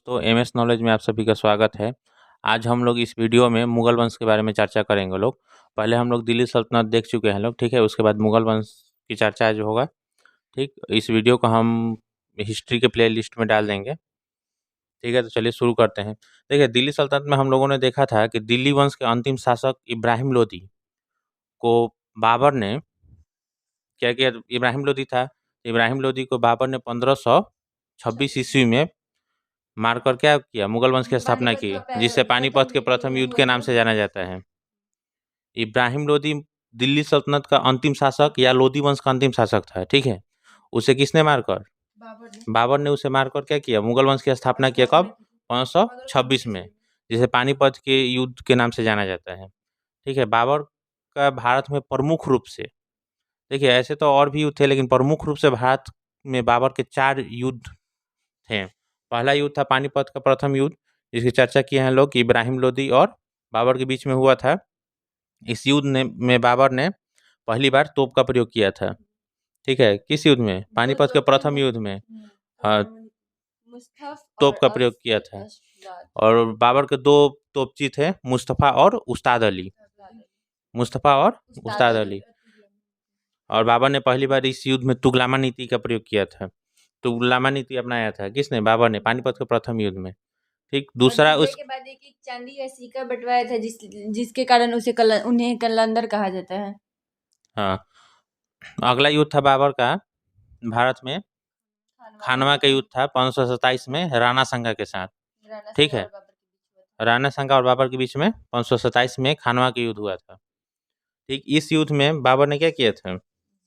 दोस्तों, MS knowledge में आप सभी का स्वागत है। आज हम लोग इस वीडियो में मुगल वंश के बारे में चर्चा करेंगे लोग। पहले हम लोग दिल्ली सल्तनत देख चुके हैं लोग, ठीक है। उसके बाद मुगल वंश की चर्चा जो होगा, ठीक। इस वीडियो को हम हिस्ट्री के प्लेलिस्ट में डाल देंगे, ठीक है। तो चलिए शुरू करते हैं। देखिए, दिल्ली सल्तनत में हम लोगों ने देखा था कि दिल्ली वंश के अंतिम शासक इब्राहिम लोदी को बाबर ने क्या किया। इब्राहिम लोदी था। इब्राहिम लोदी को बाबर ने 1526 ईस्वी में मारकर क्या किया, मुगल वंश की स्थापना की, जिससे पानीपत के प्रथम युद्ध के नाम से जाना जाता है। इब्राहिम लोदी दिल्ली सल्तनत का अंतिम शासक या लोदी वंश का अंतिम शासक था, ठीक है। उसे किसने मारकर, बाबर ने उसे मारकर क्या किया, मुगल वंश की स्थापना किया। कब? 1526 में, जिसे पानीपत के युद्ध के नाम से जाना जाता है, ठीक है। बाबर का भारत में प्रमुख रूप से, देखिए ऐसे तो और भी युद्ध थे, लेकिन प्रमुख रूप से भारत में बाबर के 4 युद्ध थे। पहला युद्ध था पानीपत का प्रथम युद्ध, जिसकी चर्चा किए हैं लोग कि इब्राहिम लोदी और बाबर के बीच में हुआ था। इस युद्ध में बाबर ने पहली बार तोप का प्रयोग किया था, ठीक है। किस युद्ध में? पानीपत के प्रथम युद्ध में, हाँ, तोप का प्रयोग किया था। और बाबर के 2 तोपची थे, मुस्तफ़ा और उस्ताद अली। मुस्तफ़ा और उस्ताद अली। और बाबर ने पहली बार इस युद्ध में तुगलामा नीति का प्रयोग किया था। तुगलामा नीति अपनाया था किसने? बाबर ने, पानीपत के प्रथम युद्ध में, ठीक। दूसरा उस के बाद एक चांदी का सिक्का बंटवाया था जिसके कारण उन्हें कलंदर कहा जाता है। हाँ, अगला युद्ध था बाबर का भारत में खानवा का युद्ध था 1527 में राणा संगा के साथ, ठीक है। राणा संगा और बाबर के बीच में 1527 में खानवा का युद्ध हुआ था, ठीक। इस युद्ध में बाबर ने क्या किया था,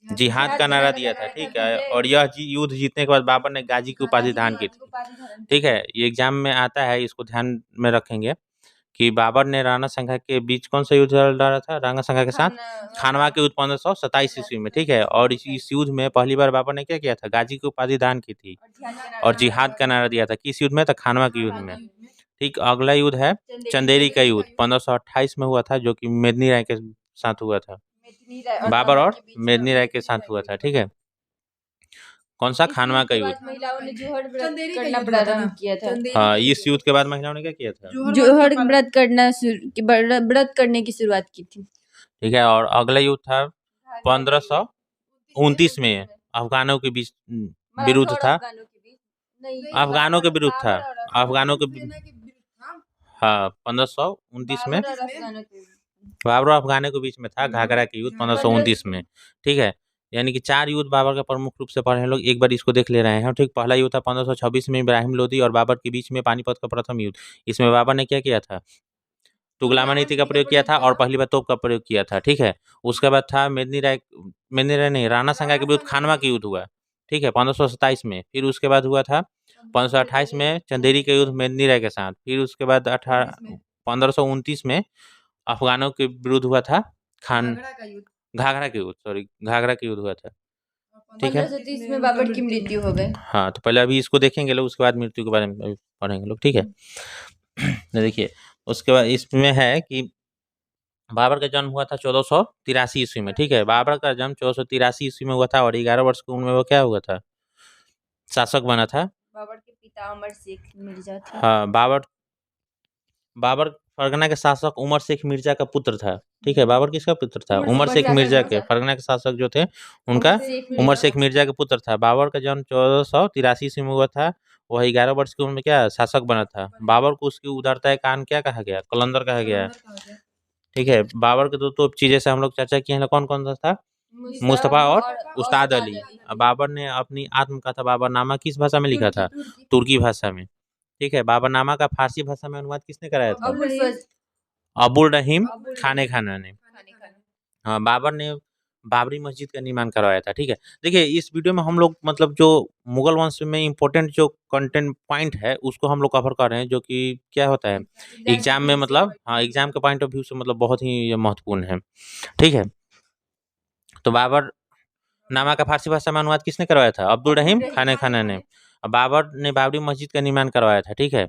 जिहाद का नारा दिया था, ठीक है। और यह युद्ध जीतने के बाद बाबर ने गाजी की उपाधि धारण की थी, ठीक है। ये एग्जाम में आता है, इसको ध्यान में रखेंगे कि बाबर ने राणा संघा के बीच कौन सा युद्ध लड़ा था, राणा संघा के साथ खानवा के युद्ध 1527 ईस्वी में, ठीक है। और इस युद्ध में पहली बार बाबर ने क्या किया था, गाजी की उपाधि दान की थी और जिहाद का नारा दिया था। किस युद्ध में? था खानवा के युद्ध में, ठीक। अगला युद्ध है चंदेरी का युद्ध 1528 में हुआ था, जो कि मेदिनी राय के साथ हुआ था। बाबर और मेदिनी राय के साथ हुआ था, ठीक है। कौन सा? खानवा का युद्ध। महिलाओं ने जोहर व्रत करना प्रारंभ किया था। हाँ, इस युद्ध के बाद महिलाओं ने क्या किया था, जोहर व्रत करने की शुरुआत की थी, ठीक है। और अगला युद्ध था 1529 में अफगानों के बीच विरुद्ध था। अफगानों के विरुद्ध था, अफगानों के, हाँ, 1529 में बाबर और अफगानों के बीच में था घाघरा के युद्ध 1529 में, ठीक है। यानी कि 4 युद्ध बाबर का प्रमुख रूप से पढ़े हैं लोग, एक बार इसको देख ले रहे हैं, ठीक। पहला युद्ध था 1526 में इब्राहिम लोदी और बाबर के बीच में पानीपत का प्रथम युद्ध। इसमें बाबर ने क्या किया था, तुगलामा नीति का प्रयोग किया था और पहली बार तोप का प्रयोग किया था, ठीक है। उसके बाद था मेदिनी राय नहीं, राणा संगा के विरुद्ध खानवा का युद्ध हुआ, ठीक है, 1527 में। फिर उसके बाद हुआ था 1528 में चंदेरी का युद्ध मेदिनी राय के साथ। फिर उसके बाद 1529 में अफगानों के विरुद्ध हुआ था घाघरा के युद्ध, सॉरी, घाघरा के युद्ध हुआ था, ठीक है। 1530 में बाबर की मृत्यु हो गई। हाँ, तो पहले अभी इसको देखेंगे लोग, उसके बाद मृत्यु के बारे में पढ़ेंगे लोग, ठीक है। देखिए, उसके बाद इसमें है कि बाबर का जन्म हुआ था 1483 ईस्वी में, ठीक है। बाबर का जन्म 1483 ईस्वी में हुआ था और 11 वर्ष की उम्र में वो क्या हुआ था, शासक बना था। बाबर के पिता उमर शेख मिर्जा थे। हाँ, बाबर फरगना के शासक उमर शेख मिर्जा का पुत्र था, ठीक है। बाबर किसका पुत्र था? उमर शेख मिर्जा के। फरगना के शासक जो थे उनका उमर शेख मिर्जा के पुत्र था। बाबर का जन्म 1483 ईस्वी में हुआ था। वह 11 वर्ष की उम्र में क्या शासक बना था। बाबर को उसकी उदारता कान क्या कहा गया, कलंदर कहा गया, ठीक है। बाबर के 2 चीजें से हम लोग चर्चा किए हैं, कौन कौन सा था, मुस्तफा और उस्ताद अली। बाबर ने अपनी आत्मकथा बाबरनामा किस भाषा में लिखा था? तुर्की भाषा में, ठीक है। बाबरनामा का फारसी भाषा में अनुवाद किसने कराया था? अबुल रहीम खाने ने। हाँ, बाबर ने बाबरी मस्जिद का निर्माण करवाया था, ठीक है। देखिए, इस वीडियो में हम लोग मतलब जो मुगल वंश में इम्पोर्टेंट जो कंटेंट पॉइंट है उसको हम लोग कवर कर रहे हैं, जो कि क्या होता है एग्जाम में, मतलब हाँ, एग्जाम के पॉइंट ऑफ व्यू से मतलब बहुत ही महत्वपूर्ण है, ठीक है। तो बाबर नामा का फारसी भाषा में अनुवाद किसने करवाया था? अब्दुल रहीम खाने ने। बाबर ने बाबरी मस्जिद का निर्माण करवाया था, ठीक है।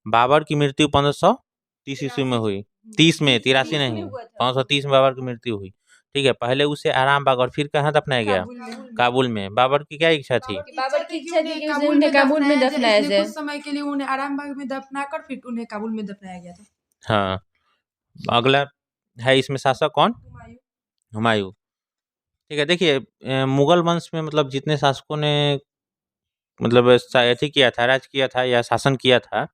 बाबर की मृत्यु 1530 ईस्वी में हुई, 30 में, 83 नहीं, 1530 में बाबर की मृत्यु हुई, ठीक है, पहले उसे आरामबाग और फिर कहाँ दफनाया गया? काबुल में। बाबर की क्या इच्छा थी? बाबर की इच्छा थी कि उन्हें काबुल में दफनाया जाए। कुछ समय के लिए उन्हें आरामबाग में दफनाकर फिर उन्हें काबुल में दफनाया गया था। हाँ, अगला है इसमें शासक कौन? हुमायूं। ठीक है, देखिए मुगल वंश में मतलब जितने शासकों ने मतलब अथी किया था, राज किया था या शासन किया था,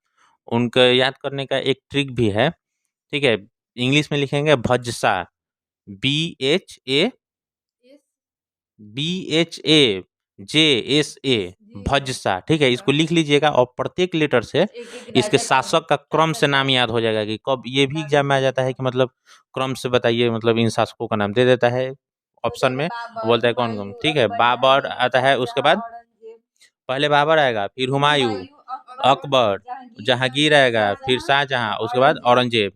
उनको याद करने का एक ट्रिक भी है। ठीक है, इंग्लिश में लिखेंगे भज्सा, BHA BHAJSA, भज्सा। ठीक है, इसको लिख लीजिएगा और प्रत्येक लेटर से इसके शासक का क्रम से नाम याद हो जाएगा कि कब। ये भी एग्जाम में आ जाता है कि मतलब क्रम से बताइए, मतलब इन शासकों का नाम दे देता है ऑप्शन में, बोलता है कौन कौन। ठीक है, बाबर आता है, उसके बाद पहले बाबर आएगा, फिर हुमायूं, अकबर, जहांगीर आएगा, फिर शाहजहां, उसके बाद औरंगजेब।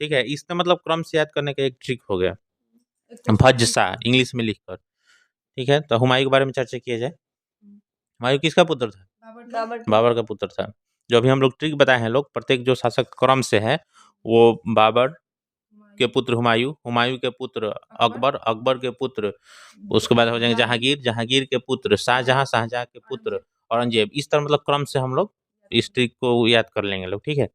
ठीक है, इसका मतलब क्रम से याद करने का एक ट्रिक हो गया, भज्सा इंग्लिश में लिखकर। ठीक है, तो हुमायूं के बारे में चर्चा किया जाए। हुमायूं किसका पुत्र था? बाबर का पुत्र था। जो अभी हम लोग ट्रिक बताए हैं लोग, प्रत्येक जो शासक क्रम से है वो बाबर के पुत्र हुमायूं, हुमायूं के पुत्र अकबर, अकबर के पुत्र उसके बाद हो जाएंगे जहांगीर, जहांगीर के पुत्र शाहजहां, शाहजहां के पुत्र औरंगजेब। इस तरह मतलब क्रम से हम लोग इस ट्रिक को याद कर लेंगे लोग। ठीक है,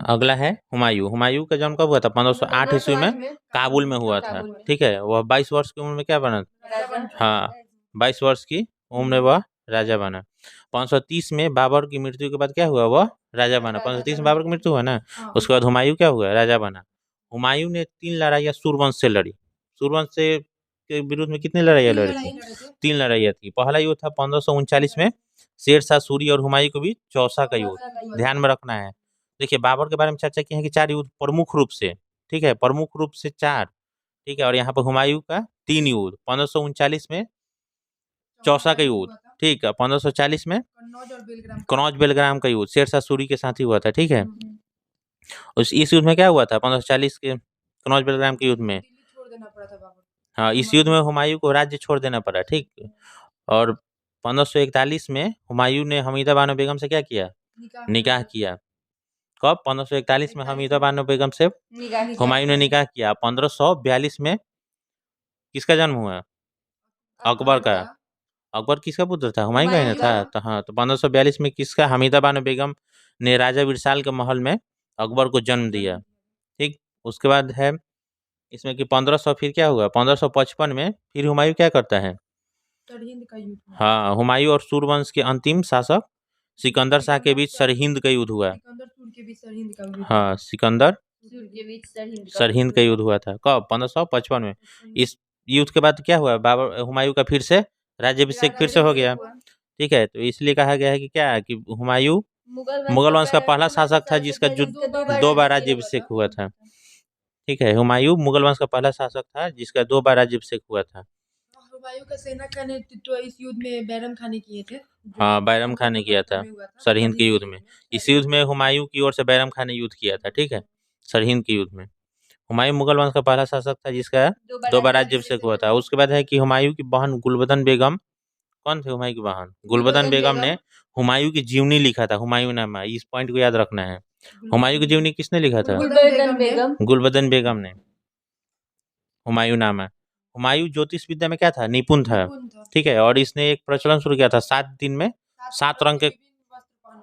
अगला है हुमायूं। हुमायूं का जन्म कब हुआ था? 1508 ईस्वी में काबुल में हुआ था। ठीक है, वह 22 वर्ष की उम्र में क्या बना? हाँ, 22 वर्ष की उम्र में वह राजा बना। 530 में बाबर की मृत्यु के बाद क्या हुआ? वह राजा बना। 530 में बाबर की मृत्यु हुआ ना, उसके बाद हुमायूं क्या हुआ? राजा बना। हुमायूं ने 3 लड़ाइयाँ सूरवंश से लड़ी। सूरवंश से के विरुद्ध में कितनी लड़ाइयाँ लड़ी थी? 3 लड़ाइयाँ थी। पहला युद्ध था 1539 में, शेर शाह सूरी और हुमायूं के बीच चौसा का युद्ध। ध्यान में रखना है। देखिए, बाबर के बारे में चर्चा की है कि 4 युद्ध प्रमुख रूप से, ठीक है, प्रमुख रूप से 4। ठीक है, और यहाँ पर हुमायूं का 3 युद्ध, 1539 में चौसा का युद्ध, ठीक है, 1540 में कनौज बेलग्राम का युद्ध शेर शाह सूरी के साथ ही हुआ था। ठीक है, इस युद्ध में क्या हुआ था? 1540 के कनौज बेलग्राम के युद्ध में, हाँ, इस युद्ध में हुमायूं को राज्य छोड़ देना पड़ा। ठीक, और 1541 में हुमायूं ने हमीदा बानो बेगम से क्या किया? निकाह किया। कब? 1541 में हमीदा बानो बेगम से हुमायूं ने निकाह किया। 1542 में किसका जन्म हुआ? अकबर का। अकबर किसका पुत्र था? हुमायूं का ही ना था। तो हाँ, तो 1542 में किसका? हमीदा बानो बेगम ने राजा विरसाल के महल में अकबर को जन्म दिया। ठीक, उसके बाद है इसमें कि 1500 फिर क्या हुआ? 1555 में फिर हुमायूं क्या करता है? हाँ, हुमायूं और सूरवंश के अंतिम शासक सिकंदर शाह के बीच सरहिंद का युद्ध हुआ। हाँ, सिकंदर सरहिंद का युद्ध हुआ था। कब? 1555 में। इस युद्ध के बाद क्या हुआ? बाबर हुमायूं का फिर से राज्याभिषेक फिर से हो गया। ठीक है, तो इसलिए कहा गया है कि क्या, कि हुमायूं मुगल वंश का पहला शासक था जिसका 2 बार राज्याभिषेक हुआ था। ठीक है, हुमायूं मुगल वंश का पहला शासक था जिसका 2 बार राज्याभिषेक हुआ था। हुमायूं का सेना का नेतृत्व इस युद्ध में बैरम खान ने किए थे। हाँ, बैरम खान ने किया था सरहिंद के युद्ध में। इस युद्ध में हुमायूं की ओर से बैरम खान ने युद्ध किया था। ठीक है, सरहिंद के युद्ध में हुमायूं मुगल वंश का पहला शासक था जिसका 2 बार राज्याभिषेक हुआ था। उसके बाद है कि हुमायूं की बहन गुलबदन बेगम, कौन थे हुमायूं की बहन? गुलबदन बेगम ने हुमायूं की जीवनी लिखा था, हुमायूंनामा। इस पॉइंट को याद रखना है। हुमायूं की जीवनी किसने लिखा था? गुलबदन बेगम ने। हुमायूंनामा। हुमायूं ज्योतिष विद्या में क्या था? निपुण था। ठीक है, और इसने एक प्रचलन शुरू किया था 7 दिन में 7 रंग के,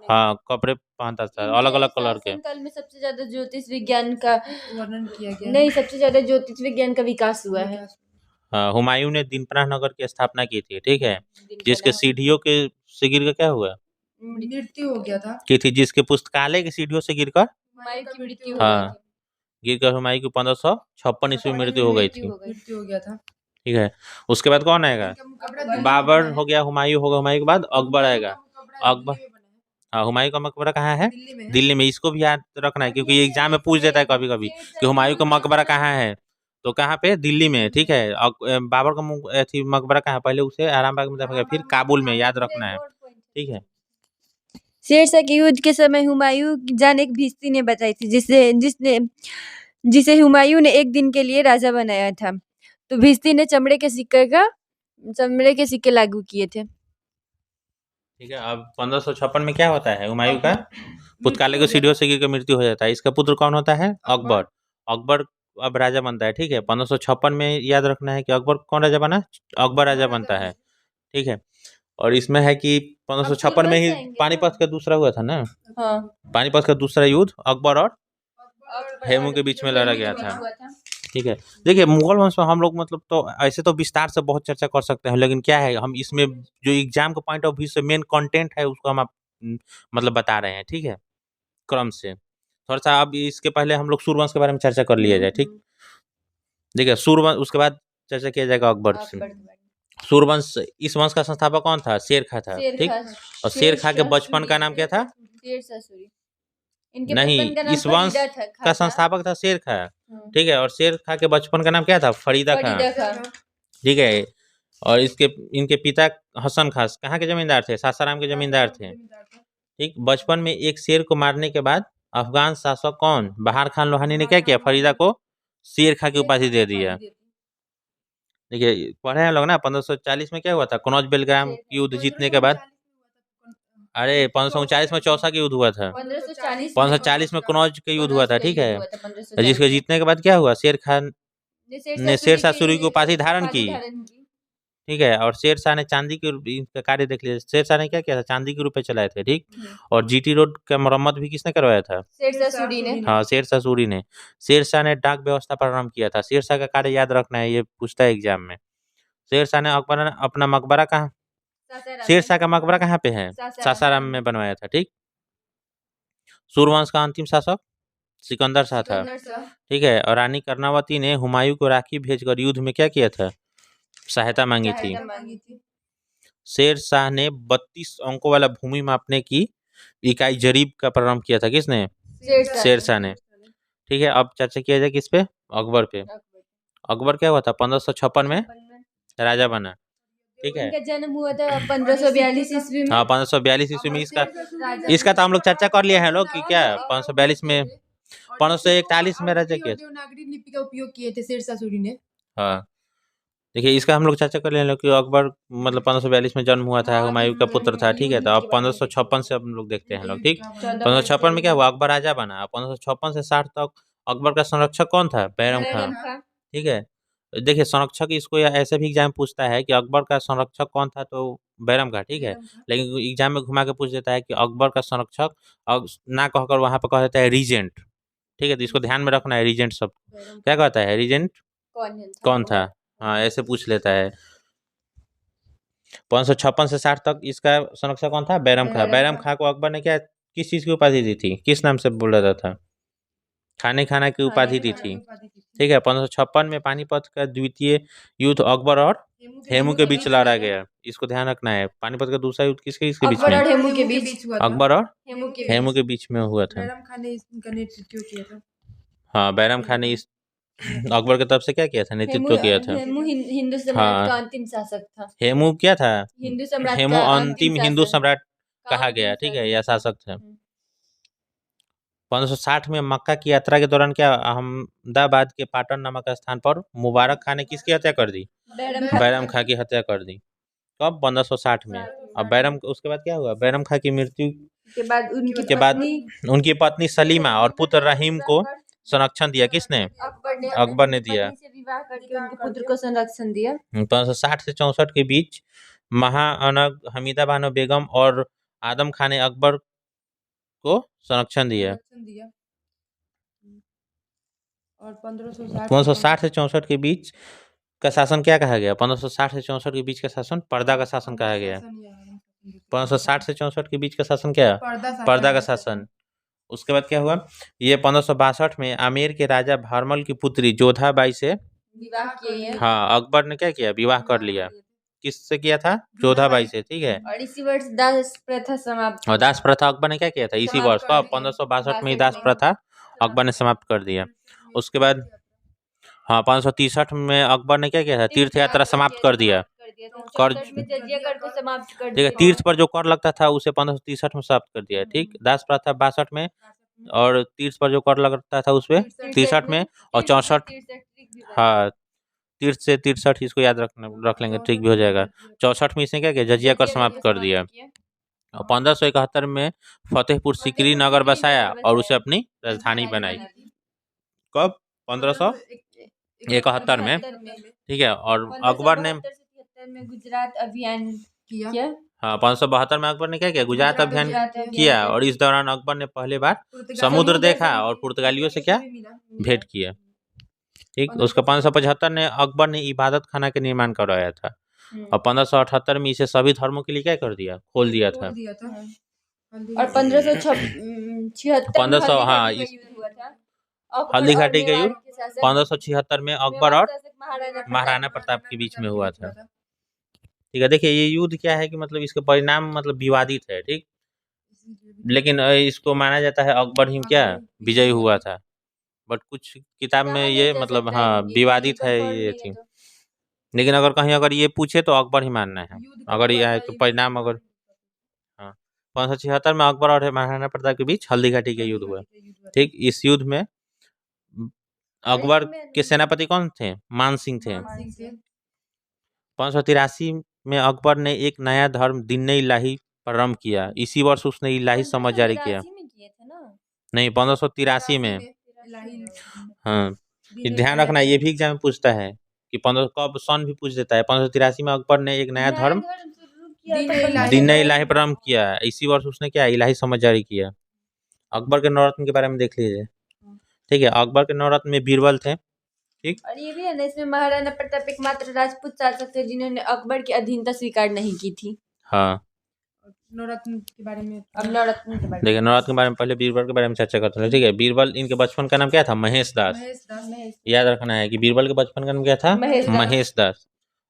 हाँ, कपड़े पहनता था अलग अलग कलर के। काल में सबसे ज्यादा ज्योतिष विज्ञान का वर्णन किया गया। नहीं, सबसे ज्यादा ज्योतिष विज्ञान का विकास हुआ है। हुमायूं ने दीनपनाह नगर की स्थापना की थी। ठीक है, जिसके सीढ़ियों के से गिर कर क्या हुआ? मृत्यु हो गया था। की थी, जिसके पुस्तकालय की सीढ़ियों से गिरकर, हुमायूं की मृत्यु हाँ, गिरकर हुमायूं की 1556 ईस्वी में मृत्यु हो गई थी। मृत्यु हो गया था। ठीक है, उसके बाद कौन आएगा? बाबर हो गया, हुमायूं होगा, हुमायूं के बाद अकबर आएगा। अकबर, हाँ, हुमायूं का मकबरा कहाँ है? दिल्ली में। इसको भी याद रखना है क्योंकि ये एग्जाम में पूछ देता है कभी कभी कि हुमायूं का मकबरा कहाँ है, तो कहाँ पे? दिल्ली में। ठीक है, बाबर का मकबरा कहाँ? पहले उसे आरामबाग में दफनाया, फिर काबुल में, याद रखना है। ठीक है, शेरशाह के युद्ध के समय हुमायूं की जान एक भिश्ती ने बताई थी, जिसे हुमायूं ने एक दिन के लिए राजा बनाया था। तो भिश्ती ने चमड़े के सिक्के लागू किए थे। ठीक है, अब 1556 में क्या होता है? हुमायूं का पुस्तकालय को सीढ़ियों से गिरकर मृत्यु हो जाता है। इसका पुत्र कौन होता है? अकबर। अकबर अब राजा बनता है, ठीक है। 1556 में याद रखना है कि अकबर कौन राजा बना, अकबर राजा बनता है, ठीक है। और इसमें है कि 1556 में ही पानीपत का दूसरा हुआ था ना, हाँ पानीपत का दूसरा युद्ध अकबर और हेमू के बीच में लड़ा गया था, ठीक है। देखिए मुगल वंश में हम लोग मतलब तो ऐसे तो विस्तार से बहुत चर्चा कर सकते हैं, लेकिन क्या है हम इसमें जो एग्जाम के पॉइंट ऑफ व्यू से मेन कंटेंट है उसको हम मतलब बता रहे हैं, ठीक है, क्रम से। थोड़ा सा अब इसके पहले हम लोग सूर्यवंश के बारे में चर्चा कर लिया जाए, ठीक। देखिए सूर्यवंश, उसके बाद चर्चा किया जाएगा अकबर से। सूर्यवंश, इस वंश का संस्थापक कौन था, शेर खां था, ठीक। और शेर खां के बचपन का नाम क्या था, नहीं, इस वंश का संस्थापक था शेर खां, ठीक है। और शेर खां के बचपन का नाम क्या था, फरीदा खां, ठीक है। और इनके पिता हसन खां कहाँ के जमींदार थे, सासाराम के जमींदार थे, ठीक। बचपन में एक शेर को मारने के बाद अफगान शासक कौन, बहार खान लोहानी ने क्या किया, फरीदा को शेर खां की उपाधि दे दिया। देखिए पढ़े हैं लोग ना, 1540 में क्या हुआ था, कनौज बेलग्राम युद्ध जीतने के बाद, अरे 1539 में चौसा का युद्ध हुआ था, 1540 में कनौज का युद्ध हुआ था, ठीक है। जिसके जीतने के बाद क्या हुआ, शेर खान ने शेरशाह सूरी की उपाधि धारण की, ठीक है। और शेरशाह ने चांदी के कार्य देख लिया, शेरशाह ने क्या किया था, चांदी के रुपए चलाए थे, ठीक। और जीटी रोड का मरम्मत भी किसने करवाया था, शेरशाह सूरी ने। हाँ शेरशाह सूरी ने। शेरशाह ने डाक व्यवस्था प्रारंभ किया था, शेरशाह का कार्य याद रखना है, ये पूछता है एग्जाम में। शेरशाह ने अपना मकबरा कहाँ, शेरशाह का मकबरा कहाँ पे है, सासाराम में बनवाया था, ठीक। सूर्यवंश का अंतिम शासक सिकंदर शाह था, ठीक है। और रानी कर्णावती ने हुमायूं को राखी भेजकर युद्ध में क्या किया था, सहायता मांगी थी। शेर शाह ने 32 अंकों वाला भूमि मापने की इकाई जरीब का प्रारंभ किया था, किसने, शेर शाह ने, ठीक है। अब चर्चा किया जाए किस पे, अकबर पे। अकबर क्या हुआ था, 1556 में राजा बना, ठीक है। इनका जन्म हुआ था 1542 ईस्वी में। हाँ 1542 ईस्वी में। इसका तो हम लोग चर्चा कर लिए हैं लोग कि क्या 1542 में, 1541 में राजा किया, देवनागरी लिपि का उपयोग किए थे शेरशाह सूरी ने। हाँ देखिए इसका हम लोग चर्चा कर लें कि अकबर मतलब 1542 में जन्म हुआ था, हुमायूं का पुत्र था, ठीक है। तो अब 1556 से हम लोग देखते हैं लोग, ठीक। 1556 में क्या हुआ, अकबर राजा बना। 1556 से 60 तक अकबर का संरक्षक कौन था, बैरम खान, ठीक है। देखिए संरक्षक इसको ऐसे भी एग्जाम पूछता है कि अकबर का संरक्षक कौन था, तो बैरम का, ठीक है। लेकिन एग्जाम में घुमा के पूछ देता है कि अकबर का संरक्षक ना कहकर वहां पर कह देता है रीजेंट, ठीक है। तो इसको ध्यान में रखना है, रीजेंट सब क्या कहता है, रीजेंट कौन था, हाँ ऐसे पूछ लेता है। 1556 से 60 तक इसका संरक्षक कौन था, बैरम खां। बैरम खां को अकबर ने क्या किस चीज की उपाधि दी थी, किस नाम से बोला जाता था, खाना की उपाधि दी थी, ठीक है। 1556 में पानीपत का द्वितीय युद्ध अकबर और हेमू के बीच लड़ा गया, इसको ध्यान रखना है। पानीपत का दूसरा युद्ध किसके बीच में, अकबर और हेमू के बीच में हुआ था। बैरम खान ने इसका नेतृत्व किया था। हाँ बैरम खान ने इस अकबर की तरफ से क्या किया था, नेतृत्व किया था। हेमू हिंदू सम्राट का अंतिम शासक था, हेमू क्या था, हिंदू सम्राट हेमू का अंतिम हिंदू सम्राट कहा गया, ठीक है, या शासक था। 1560 में मक्का की यात्रा के दौरान क्या अहमदाबाद के पाटन नामक स्थान पर मुबारक खान ने किसकी हत्या कर दी, बैरम खां की हत्या कर दी। कब, 1560 में। अब बैरम, उसके बाद क्या हुआ, बैरम खां की मृत्यु के बाद उनकी पत्नी सलीमा और पुत्र रहीम को संरक्षण दिया, किसने, अकबर ने दिया, विवाह करके उनके पुत्र को संरक्षण दिया। 1560 से 64 के बीच महाअनग हमीदा बानो बेगम और आदम खान ने अकबर को संरक्षण दिया। और 1560 से 64 के बीच का शासन क्या कहा गया, 1560 से 64 के बीच का शासन पर्दा का शासन कहा गया। 1560 से 64 के बीच का शासन क्या, पर्दा का शासन। उसके बाद क्या हुआ, ये 1562 में आमेर के राजा भारमल की पुत्री जोधाबाई से विवाह किए, हाँ अकबर ने क्या किया, विवाह कर लिया, किससे किया था, जोधाबाई से, ठीक है। और इसी वर्ष दास प्रथा समाप्त, और दास प्रथा अकबर ने क्या किया था, इसी वर्ष का 1562 में दास प्रथा अकबर ने समाप्त कर दिया। उसके बाद हाँ 1563 में अकबर ने क्या किया था, तीर्थ यात्रा समाप्त कर दिया, कर, ठीक है। तीर्थ पर जो कर लगता था उसे 1563 में समाप्त कर दिया, ठीक। दास प्रथा 62 में और तीर्थ पर जो कर लगता था उस पे 63 में, और 64 हाँ तीर्थ से 63 इसको याद रख लेंगे, ठीक भी हो जाएगा। 64 में इसने क्या किया, जजिया कर समाप्त कर दिया। 1571 में फतेहपुर सिकरी नगर बसाया और उसे अपनी राजधानी बनाई। कब, 1571 में, ठीक है। और अकबर ने 1572 से 73 में गुजरात अभियान किया। किया। हाँ 1572 में अकबर ने क्या किया, गुजरात अभियान किया। और इस दौरान अकबर ने पहली बार समुद्र देखा और पुर्तगालियों से क्या भेंट किया, ठीक। उसका 1575 ने अकबर ने इबादत खाना के निर्माण करवाया था। और 1578 में इसे सभी धर्मों के लिए क्या कर दिया, खोल दिया था। और 1576 1500 हाँ हल्दी घाटी का युद्ध 1576 में अकबर और महाराणा प्रताप के बीच में हुआ था, ठीक है। देखिए ये युद्ध क्या है कि मतलब इसके परिणाम मतलब विवादित है, ठीक। लेकिन इसको माना जाता है अकबर ही क्या विजयी हुआ था। बट कुछ किताब में ये मतलब हाँ विवादित है ये थी। लेकिन अगर कहीं अगर ये पूछे तो अकबर ही मानना है। अगर ये है तो परिणाम अगर हाँ 1576 में अकबर और महाराणा प्रताप के बीच हल्दी घाटी का युद्ध हुआ, ठीक। इस युद्ध में अकबर के सेनापति कौन थे, मान सिंह थे। 1583 में अकबर ने एक नया धर्म दीन इलाही प्रारंभ किया। इसी वर्ष उसने इलाही समझ जारी किया। नहीं 1583 में। हाँ ये ध्यान रखना, ये भी एग्जाम में पूछता है कि 15 कब सन भी पूछ देता है। 1583 में अकबर ने एक नया धर्म दीन इलाही प्रारंभ किया। इसी वर्ष उसने क्या इलाही समझ जारी किया। अकबर के नवरत्न के बारे में देख लीजिए, ठीक है। अकबर के नवरत्न में बीरबल थे, ठीक। और ये भी है ना इसमें महाराणा प्रताप एकमात्र राजपूत शासक थे जिन्होंने अकबर की अधीनता स्वीकार नहीं की थी। हाँ नवरत्न के बारे में अब नवरत्न के बारे में देखिए, नवरत्न के बारे में पहले बीरबल के बारे में चर्चा करते हैं, ठीक है। बीरबल इनके बचपन का नाम क्या था, महेश दास। याद रखना है कि बीरबल के बचपन का नाम क्या था, महेश दास।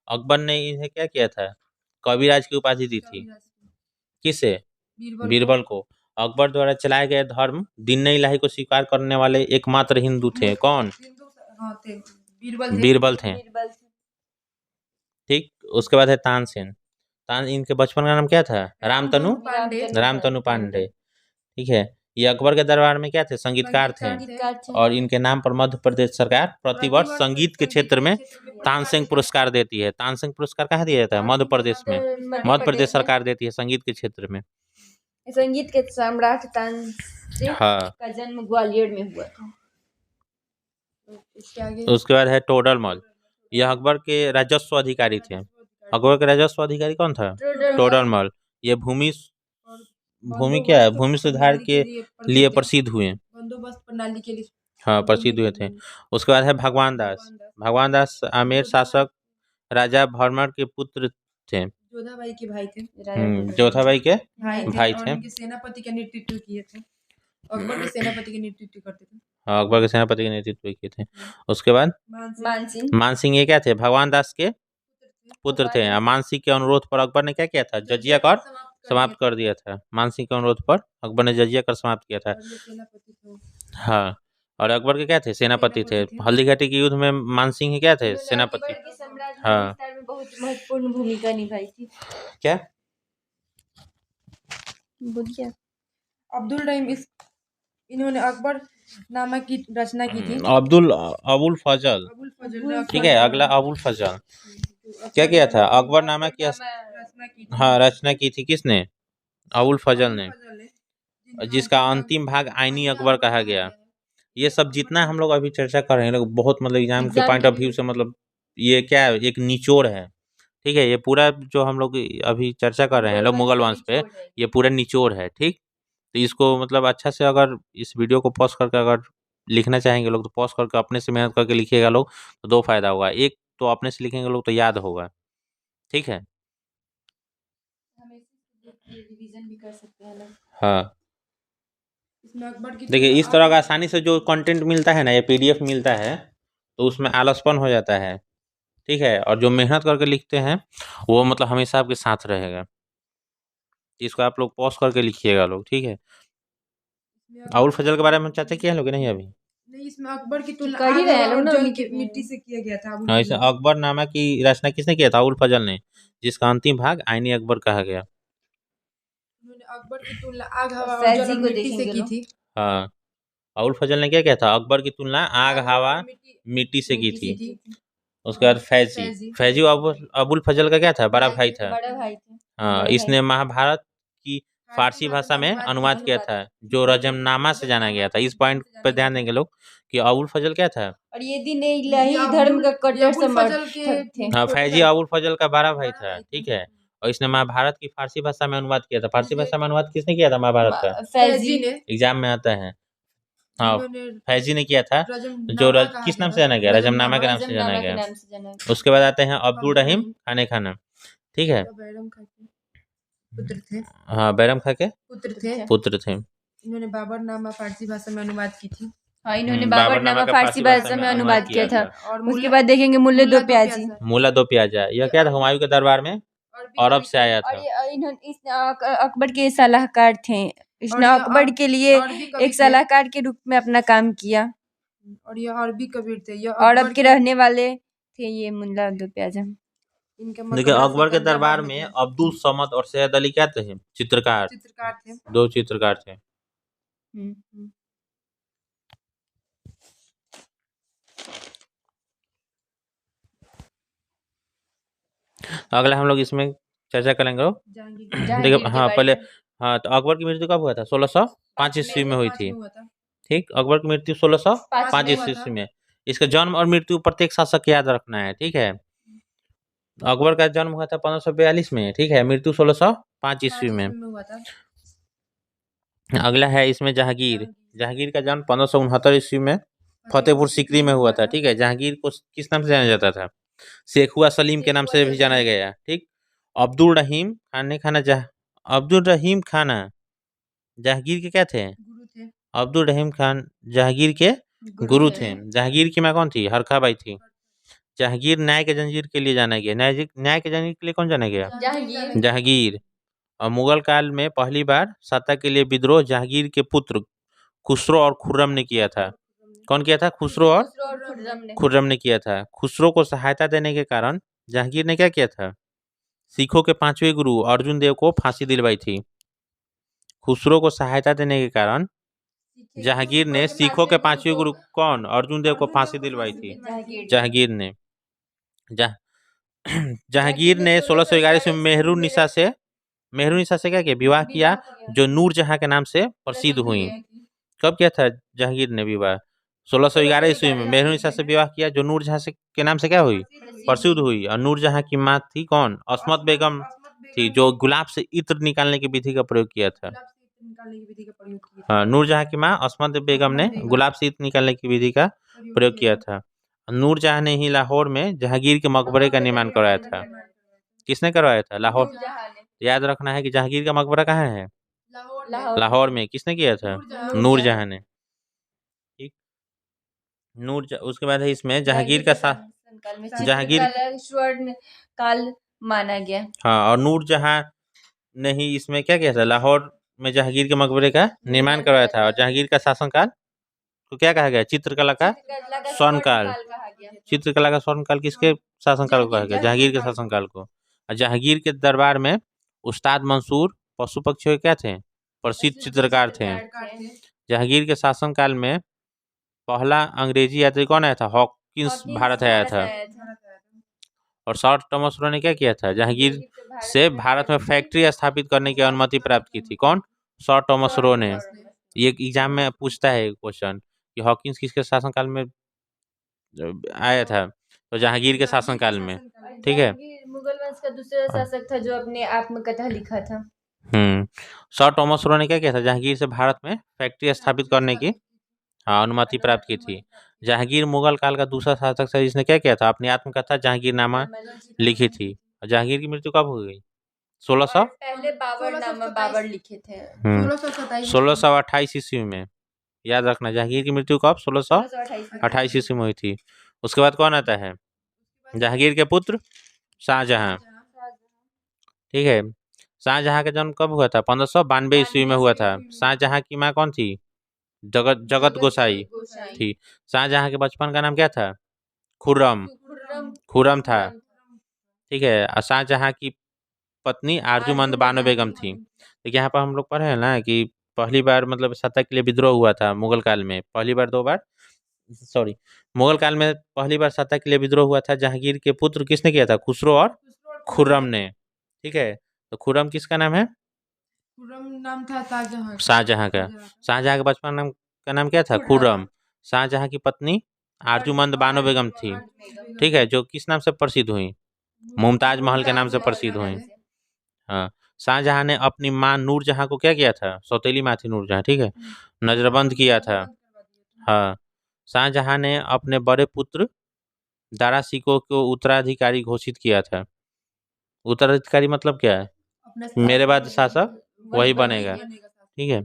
अकबर ने इन्हें क्या किया था, कविराज की उपाधि दी थी। किसे, बीरबल को। अकबर द्वारा चलाए गए धर्म दीन इलाही को स्वीकार करने वाले एकमात्र हिंदू थे। कौन, बीरबल थे, ठीक। उसके बाद है तानसेन। इनके बचपन का नाम क्या था, रामतनु पांडे, ठीक है। ये अकबर के दरबार में क्या थे, संगीतकार थे। और इनके नाम पर मध्य प्रदेश सरकार प्रतिवर्ष संगीत के क्षेत्र में तानसेन पुरस्कार देती है। तानसेन पुरस्कार कहाँ दिया जाता है, मध्य प्रदेश में। मध्य प्रदेश सरकार देती है संगीत के क्षेत्र में। संगीत के सम्राट तानसेन का जन्म ग्वालियर में हुआ था। उसके बाद है टोडरमल। यह अकबर के राजस्व अधिकारी थे। अकबर के राजस्व अधिकारी कौन था, टोडरमल। ये भूमि क्या है, भूमि सुधार के लिए प्रसिद्ध हुए, बंदोबस्त प्रणाली के लिए हाँ प्रसिद्ध हुए थे। उसके बाद है भगवान दास। भगवान दास आमेर शासक राजा भरमर के पुत्र थे, जोधाबाई के भाई थे। जोधाबाई के भाई थे। उनके सेनापति का नेतृत्व किए थे। अकबर के सेनापति के नेतृत्व करते थे। हाँ अकबर के सेनापति के नेतृत्व किए थे। उसके बाद मान सिंह ये क्या थे, भगवान दास के पुत्र थे। मान सिंह के अनुरोध पर अकबर ने क्या किया था, जजिया कर समाप्त कर दिया था। मान सिंह के अनुरोध पर अकबर ने जजिया कर समाप्त किया था। हाँ और अकबर के क्या थे, सेनापति थे। हल्दी घाटी के युद्ध में मान सिंह क्या थे, सेनापति। हाँ बहुत महत्वपूर्ण भूमिका निभाई थी। क्या बोलिए। अब्दुल रहीम इन्होंने अकबर नामा की रचना की थी। अबुल फजल, ठीक है। अगला अबुल फजल क्या किया था, अकबर नामा की हाँ रचना की थी। किसने, अबुल फजल ने, जिसका अंतिम भाग आईनी अकबर कहा गया। ये सब जितना हम लोग अभी चर्चा कर रहे हैं लोग बहुत मतलब एग्जाम के पॉइंट ऑफ व्यू से मतलब ये क्या है, एक निचोड़ है, ठीक है। ये पूरा जो हम लोग अभी चर्चा कर रहे हैं लोग मुगल वंश पे, ये पूरा निचोड़ है, ठीक। तो इसको मतलब अच्छा से अगर इस वीडियो को पॉज करके अगर लिखना चाहेंगे लोग तो पॉज करके अपने से मेहनत करके लिखिएगा लोग, तो दो फायदा होगा। एक तो अपने से लिखेंगे लोग तो याद होगा, ठीक है। रिवीजन भी कर सकते हैं लोग। हाँ देखिए इस तरह का आसानी से जो कंटेंट मिलता है ना, ये पीडीएफ मिलता है तो उसमें आलसपन हो जाता है, ठीक है। और जो मेहनत करके लिखते हैं वो मतलब हमेशा आपके साथ रहेगा। इसको आप लोग पॉज करके लिखिएगा लोग, ठीक है। अबुल फजल के बारे में चर्चा किया लोग नहीं अभी, नहीं इसमें अकबर की तुलना कर ही रहे हैं लोग ना, जल के मिट्टी से किया गया था। हाँ इसे अकबर नामा की रचना किसने किया था, अबुल फजल ने, जिसका अंतिम भाग आईनी अकबर कहा गया। उन्होंने अकबर की तुलना आग हवा और जल और मिट्टी से की थी। हाँ अबुल फजल ने क्या किया था, अकबर की तुलना आग हवा मिट्टी से की थी। उसके बाद फैजी अबुल फजल का क्या था, बड़ा भाई था। हाँ इसने महाभारत की फारसी भाषा में अनुवाद किया था, जो रजमनामा से जाना गया था। इस पॉइंट पर ध्यान देंगे लोग कि अबुल फजल क्या था? और ये दिन इलाही धर्म का कट्टर समर्थक थे। हाँ, फैजी अबुल फजल का बड़ा भाई था, ठीक है। और इसने महाभारत की फारसी भाषा में अनुवाद किया था। फारसी भाषा में अनुवाद किसने किया था महाभारत का? फैजी ने एग्जाम में आता है। हाँ, जिन्होंने फैजी ने किया था, जो किस नाम से जाना गया? रजमनामा के नाम से जाना रजमनामा के गया। नाम से जाना गया। उसके बाद आते हैं अब्दुल रहीम खाने खाना, ठीक है। बैरम खां के पुत्र थे। हाँ, बैरम खां के पुत्र थे। इन्होंने बाबरनामा फारसी भाषा में अनुवाद की थी। हाँ, इन्होंने बाबरनामा बाबरनामा का फारसी भाषा में अनुवाद किया था। और उसके बाद देखेंगे मुल्ले दो प्याजी। मुल्ला दो प्याजा, यह क्या था? हुमायूं के दरबार में अरब से आया और था। इन्होंने अकबर के सलाहकार थे। इसने और ये अकबर के लिए अरबी कवि एक थे। सलाहकार के रूप में अपना काम किया। और ये अरबी कबीर थे। ये अरब के रहने वाले थे ये मुल्ला दो प्याजा। देखिए, अकबर के दरबार में अब्दुल समद और सैयद अली क्या थे? चित्रकार थे। दो चित्रकार थे। अगला हम लोग इसमें चर्चा करेंगे। देखिए, हाँ पहले, हाँ तो अकबर की मृत्यु कब हुआ था? 1605 ईस्वी में हुई थी, ठीक। अकबर की मृत्यु 1605 ईस्वी में। इसका जन्म और मृत्यु प्रत्येक शासक याद रखना है, ठीक है। अकबर का जन्म हुआ था 1542 में, ठीक है। मृत्यु 1605 ईस्वी में। अगला है इसमें जहांगीर। जहांगीर का जन्म 1569 ईस्वी में फतेहपुर सीकरी में हुआ था, ठीक है। जहांगीर को किस नाम से जाना जाता था? शेखुआ सलीम के नाम से भी जाना गया, ठीक। अब्दुल रहीम अब्दुल रहीम खाना जहांगीर के क्या थे? अब्दुल रहीम खान जहांगीर के गुरु थे। जहांगीर की माँ कौन थी? हरखा बाई थी। जहांगीर न्याय के जंजीर के लिए जाना गया। न्याय के जंजीर के लिए कौन जाना गया? जहांगीर। और मुगल काल में पहली बार सत्ता के लिए विद्रोह जहांगीर के पुत्र खुसरो और खुर्रम ने किया था। कौन किया था? खुसरो और खुर्रम ने किया था। खुसरो को सहायता देने के कारण जहांगीर ने क्या किया था? सिखों के 5वें गुरु अर्जुन देव को फांसी दिलवाई थी। खुसरो को सहायता देने के कारण जहांगीर ने सिखों के 5वें गुरु कौन? अर्जुन देव को फांसी दिलवाई थी जहांगीर ने। जहांगीर ने 1611 में मेहरुनिसा से क्या किया? विवाह किया, जो नूरजहां के नाम से प्रसिद्ध हुई। कब किया था जहांगीर ने विवाह? 1611 ईस्वी में मेहरुनिसा से विवाह किया, जो नूरजहां के नाम से क्या हुई? प्रसिद्ध हुई। और नूरजहां की माँ थी कौन? अस्मत बेगम थी, जो गुलाब से इत्र निकालने की विधि का प्रयोग किया था। हाँ, नूरजहां की माँ अस्मत बेगम ने गुलाब से इत्र निकालने की विधि का प्रयोग किया था। नूरजहां ने ही लाहौर में जहांगीर के मकबरे का निर्माण करवाया था। किसने करवाया था? लाहौर। याद रखना है कि जहांगीर का मकबरा कहाँ है? लाहौर में। किसने किया था? नूरजहां ने, ठीक। उसके बाद है इसमें जहांगीर का जहांगीर स्वर्ण काल माना गया। हाँ, और नूरजहां ने ही इसमें क्या किया था? लाहौर में जहांगीर के मकबरे का निर्माण करवाया था। और जहांगीर का शासनकाल तो क्या कहा गया? चित्रकला का स्वर्णकाल। चित्रकला का स्वर्णकाल किसके शासनकाल को कहा गया? जहांगीर के शासनकाल को। और जहांगीर के दरबार में उस्ताद मंसूर पशु पक्षियों के क्या थे? प्रसिद्ध चित्रकार थे। जहांगीर के शासनकाल में पहला अंग्रेजी यात्री कौन आया था? हॉकिंस भारत आया था। और सर थॉमस रो ने क्या किया था? जहांगीर से भारत में फैक्ट्री स्थापित करने की अनुमति प्राप्त की थी। कौन? सर थॉमस रो ने। ये एग्जाम में पूछता है क्वेश्चन कि हॉकिंस किसके शासनकाल में आया था? तो जहांगीर के शासनकाल में, ठीक है। मुगल वंश का दूसरा शासक था जो अपने आत्मकथा लिखा था। सर थॉमस रो ने क्या किया था? जहांगीर से भारत में फैक्ट्री स्थापित करने की अनुमति प्राप्त की थी। जहांगीर मुगल काल का दूसरा शासक था जिसने क्या किया था? अपनी आत्मकथा जहांगीरनामा लिखी थी। जहांगीर की मृत्यु कब हो गई? 1600 पहले बाबर लिखे थे। 1628 ईस्वी में। याद रखना, जहांगीर की मृत्यु कब? 1628 ईस्वी में हुई थी। उसके बाद कौन आता है? जहांगीर के पुत्र शाहजहां, ठीक है। शाहजहां का जन्म कब हुआ था? 1592 ईस्वी में हुआ था। शाहजहां की माँ कौन थी? जगत गोसाई थी। शाहजहां के बचपन का नाम क्या था? खुर्रम था, ठीक है। और शाहजहां की पत्नी आरजूमंद बानो बेगम थी। तो यहाँ पर हम लोग पढ़े हैं ना कि पहली बार मतलब सत्ता के लिए विद्रोह हुआ था मुगल काल में। पहली बार 2 बार मुगल काल में पहली बार सत्ता के लिए विद्रोह हुआ था। जहांगीर के पुत्र किसने किया था? खुसरो और खुर्रम ने, ठीक है। तो खुर्रम किसका नाम है? खुर्रम नाम था शाहजहां शाहजहां का। शाहजहां का बचपन नाम का नाम क्या था? खुर्रम। शाहजहां की पत्नी आरजूमंद बानो बेगम थी, ठीक है, जो किस नाम से प्रसिद्ध हुई? मुमताज महल के नाम से प्रसिद्ध हुई। हाँ। शाहजहां ने अपनी माँ नूरजहां को क्या किया था? सौतेली माँ थी नूरजहां, ठीक है, नजरबंद किया था। हाँ। शाहजहां ने अपने बड़े पुत्र दारा शिकोह को उत्तराधिकारी घोषित किया था। उत्तराधिकारी मतलब क्या है? मेरे बाद शासक वही बनेगा, ठीक है।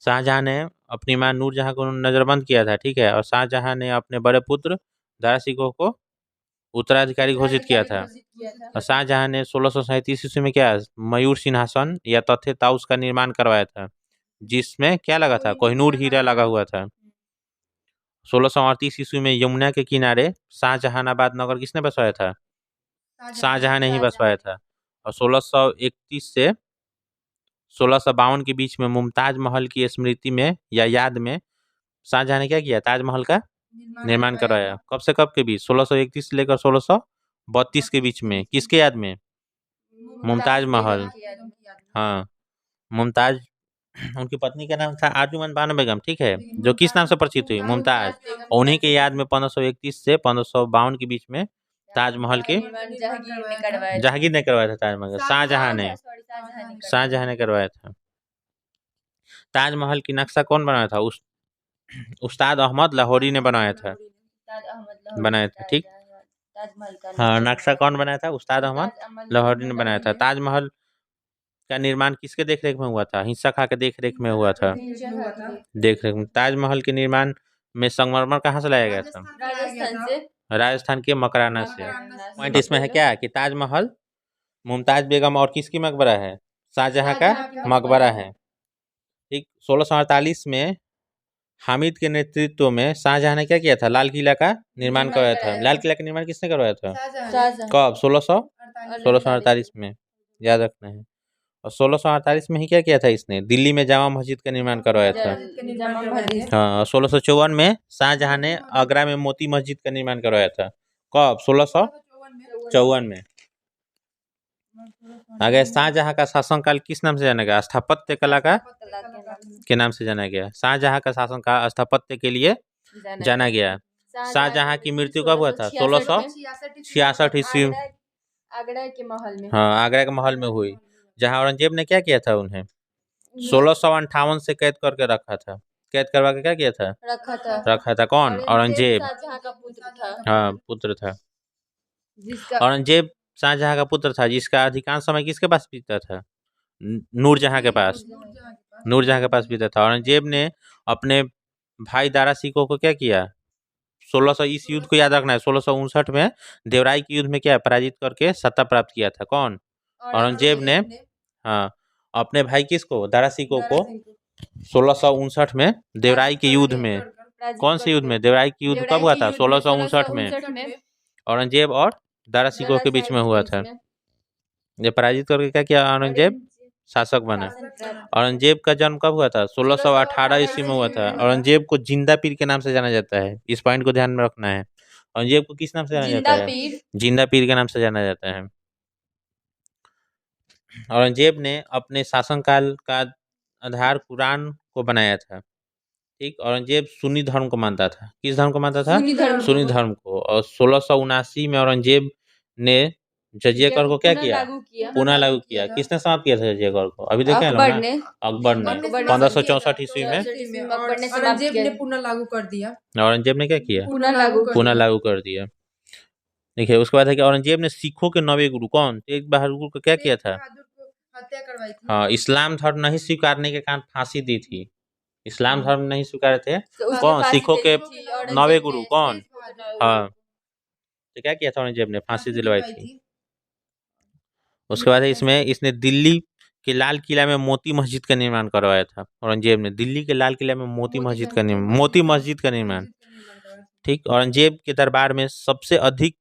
शाहजहां ने अपनी माँ नूरजहां को नजरबंद किया था, ठीक है, और शाहजहां ने अपने बड़े पुत्र दारा शिकोह को उत्तराधिकारी घोषित किया था। और शाहजहां ने 1637 ईस्वी में क्या मयूर सिंहासन या तख्ते ताउस का निर्माण करवाया था, जिसमें क्या लगा था? कोहिनूर हीरा लगा हुआ था। 1638 ईस्वी में यमुना के किनारे शाहजहानाबाद नगर किसने बसवाया था? शाहजहां ने ही बसवाया था। और 1631 से 1652 के बीच में मुमताज महल की स्मृति में या याद में शाहजहां ने क्या किया? ताजमहल का निर्माण करवाया। कब से कब के बीच? 1631 से लेकर 1632 के बीच में। किसके याद में? मुमताज महल। हाँ। मुमताज उनकी पत्नी का नाम था आरजूमंद बानो बेगम, ठीक है, जो किस नाम से परिचित हुई? मुमताज। उन्हीं के याद में 1531 से 1552 के बीच में ताजमहल के जहांगीर ने करवाया था। ताजमहल शाहजहां ने करवाया था। ताजमहल की नक्शा कौन बनाया था? उस्ताद अहमद लाहौरी ने बनाया था, ठीक। हाँ, नक्शा कौन बनाया था? उस्ताद अहमद लाहौरी ने बनाया था। ताजमहल का निर्माण किसके देखरेख में हुआ था? हिंसा खां के देखरेख में हुआ था। देखरेख में। ताजमहल के निर्माण में संगमरमर कहाँ से लाया गया था? राजस्थान के मकराना से। पॉइंट इसमें है क्या कि ताजमहल मुमताज बेगम और किसकी मकबरा है? शाहजहां का मकबरा है, ठीक। 1648 में हामिद के नेतृत्व में शाहजहां ने क्या किया था? लाल किला का निर्माण करवाया था। लाल किला का निर्माण किसने करवाया था? कब? 1648 में, याद रखना है। और 1648 में ही क्या किया था इसने? दिल्ली में जामा मस्जिद का निर्माण करवाया था। हाँ। 1654 में शाहजहां ने आगरा में मोती मस्जिद का निर्माण करवाया था। कब? 1654 में। आगे शाहजहां का शासनकाल किस नाम से जाना गया? स्थापत्य कला का के नाम से जाना गया। शाहजहां का शासनकाल स्थापत्य के लिए जाना गया। शाहजहां की मृत्यु कब हुआ था? 1666 ईस्वी आगरा के महल में। हाँ, आगरा के महल में हुई, जहां औरंगजेब ने क्या किया था? उन्हें 1658 से कैद करके रखा था। कैद करवा के क्या किया था? रखा था। कौन? औरंगजेब। शाहजहां का पुत्र था। हाँ, पुत्र था। औरंगजेब शाहजहां का पुत्र था, जिसका अधिकांश समय किसके पास बीता था? नूरजहां के पास। नूरजहां के पास बीता था। औरंगजेब ने अपने भाई दारा शिकोह को क्या किया? 1600 इस युद्ध को याद रखना है। 1659 में देवराई के युद्ध में क्या पराजित करके सत्ता प्राप्त किया था। कौन? औरंगजेब ने। हाँ। अपने भाई किसको? दारा शिकोह को 1659 में देवराई के युद्ध में। कौन से युद्ध में? देवराई के युद्ध कब हुआ था? 1659 में। औरंगजेब और दारा शिकोह के बीच में हुआ था। ये पराजित करके क्या किया? औरंगजेब शासक बना। औरंगजेब का जन्म कब हुआ था? 1618 ईस्वी में हुआ था। औरंगजेब को जिंदा पीर के नाम से जाना जाता है। इस पॉइंट को ध्यान में रखना है। औरंगजेब को किस नाम से जाना जाता है? जिंदा पीर के नाम से जाना जाता है। औरंगजेब ने अपने शासनकाल का आधार कुरान को बनाया था, ठीक। औरंगजेब सुन्नी धर्म को मानता था। किस धर्म को मानता था? सुन्नी धर्म को। और 1679 में औरंगजेब ने जजिया कर को क्या किया? पुनः लागू किया। किसने समाप्त किया था जजिया कर को? अभी देखे हैं ना? अकबर ने 1564 ईस्वी में औरंगजेब ने पुनः लागू कर दिया। औरंगजेब ने क्या किया? पुनः लागू कर दिया। देखिए, उसके बाद है कि औरंगजेब ने सिखों के 9वें गुरु कौन? तेग बहादुर को क्या किया था? हत्या करवाई थी। हाँ, इस्लाम धर्म नहीं स्वीकारने के कारण फांसी दी थी। इस्लाम धर्म नहीं स्वीकार थे। कौन? सिखों के 9वें गुरु कौन? हाँ। तो क्या किया था? औरंगजेब ने फांसी दिलवाई थी। उसके बाद इसमें इसने दिल्ली के लाल किला में मोती मस्जिद का निर्माण करवाया था। औरंगजेब ने दिल्ली के लाल किला में मोती मस्जिद का निर्माण, ठीक। औरंगजेब के दरबार में सबसे अधिक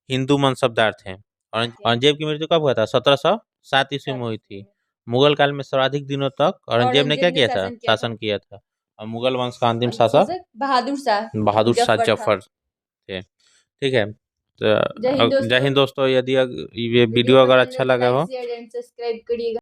हिंदू मनसबदार थे। औरंगजेब की मृत्यु कब हुआ था? 1707 ईस्वी में हुई थी। मुगल काल में सर्वाधिक दिनों तक औरंगजेब ने क्या किया था? शासन किया था। और मुगल वंश का अंतिम शासक बहादुर शाह जफर थे, ठीक है। तो जय हिंद दोस्तों। यदि ये वीडियो अगर अच्छा लगा हो सब्सक्राइब करिएगा।